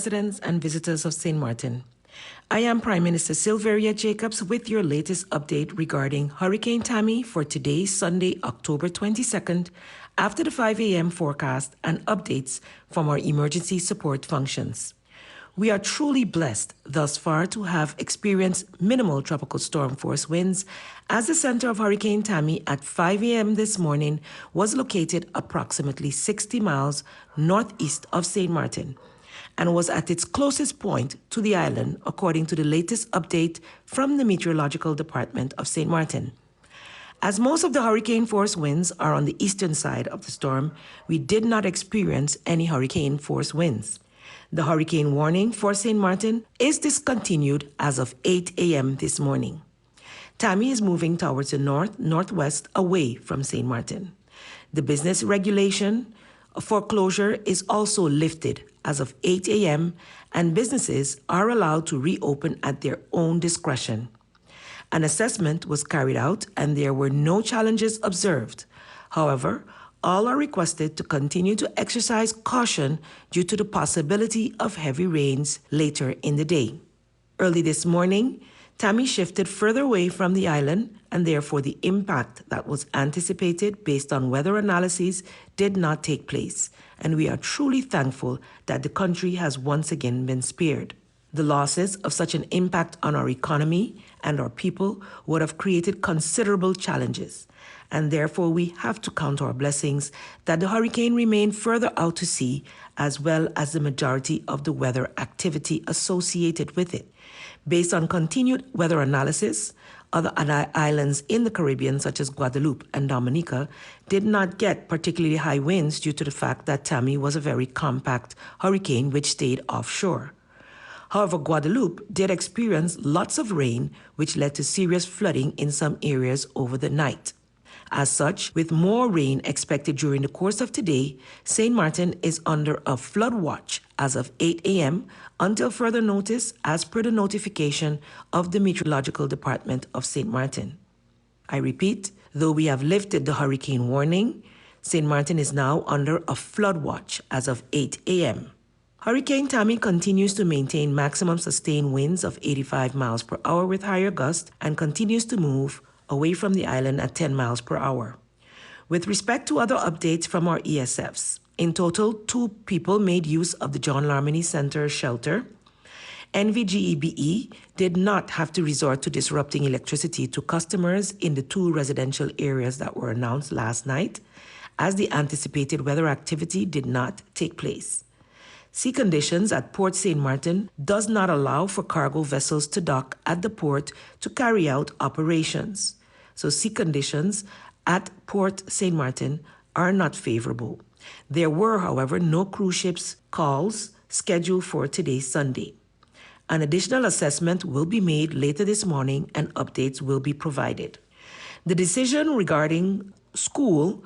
residents and visitors of St. Martin. I am Prime Minister Silveria Jacobs with your latest update regarding Hurricane Tammy for today, Sunday, October 22nd, after the 5 a.m. forecast and updates from our emergency support functions. We are truly blessed thus far to have experienced minimal tropical storm force winds, as the center of Hurricane Tammy at 5 a.m. this morning was located approximately 60 miles northeast of St. Martin and was at its closest point to the island, according to the latest update from the Meteorological Department of St. Martin. As most of the hurricane force winds are on the eastern side of the storm, we did not experience any hurricane force winds. The hurricane warning for St. Martin is discontinued as of 8 a.m. this morning. Tammy is moving towards the northwest away from St. Martin. The business regulation for closure is also lifted as of 8 a.m., and businesses are allowed to reopen at their own discretion. An assessment was carried out and there were no challenges observed. However, all are requested to continue to exercise caution due to the possibility of heavy rains later in the day. Early this morning, Tammy shifted further away from the island, and therefore the impact that was anticipated based on weather analyses did not take place, and we are truly thankful that the country has once again been spared. The losses of such an impact on our economy and our people would have created considerable challenges, and therefore we have to count our blessings that the hurricane remained further out to sea, as well as the majority of the weather activity associated with it. Based on continued weather analysis, other islands in the Caribbean, such as Guadeloupe and Dominica, did not get particularly high winds due to the fact that Tammy was a very compact hurricane which stayed offshore. However, Guadeloupe did experience lots of rain, which led to serious flooding in some areas over the night. As such, with more rain expected during the course of today, St. Martin is under a flood watch as of 8 a.m. until further notice, as per the notification of the Meteorological Department of St. Martin. I repeat, though we have lifted the hurricane warning, St. Martin is now under a flood watch as of 8 a.m. Hurricane Tammy continues to maintain maximum sustained winds of 85 miles per hour with higher gusts and continues to move away from the island at 10 miles per hour. With respect to other updates from our ESFs, in total, 2 people made use of the John Larmony Center shelter. NVGEBE did not have to resort to disrupting electricity to customers in the 2 residential areas that were announced last night, as the anticipated weather activity did not take place. Sea conditions at Port St. Martin does not allow for cargo vessels to dock at the port to carry out operations. So sea conditions at Port St. Martin are not favorable. There were, however, no cruise ships calls scheduled for today, Sunday. An additional assessment will be made later this morning and updates will be provided. The decision regarding school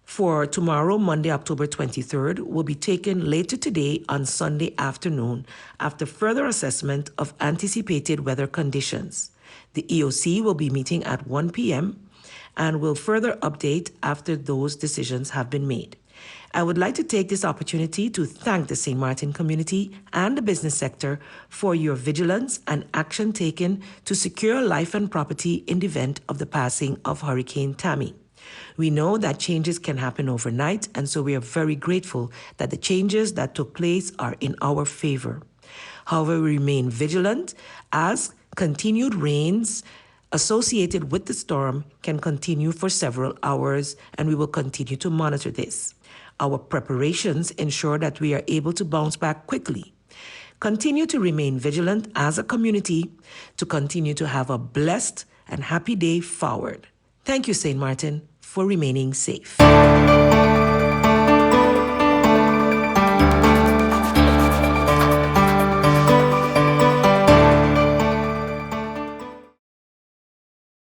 for tomorrow, Monday, October 23rd, will be taken later today on Sunday afternoon after further assessment of anticipated weather conditions. The EOC will be meeting at 1 p.m. and will further update after those decisions have been made. I would like to take this opportunity to thank the St. Martin community and the business sector for your vigilance and action taken to secure life and property in the event of the passing of Hurricane Tammy. We know that changes can happen overnight, and so we are very grateful that the changes that took place are in our favor. However, we remain vigilant as continued rains associated with the storm can continue for several hours, and we will continue to monitor this. Our preparations ensure that we are able to bounce back quickly. Continue to remain vigilant as a community to continue to have a blessed and happy day forward. Thank you, St. Martin, for remaining safe.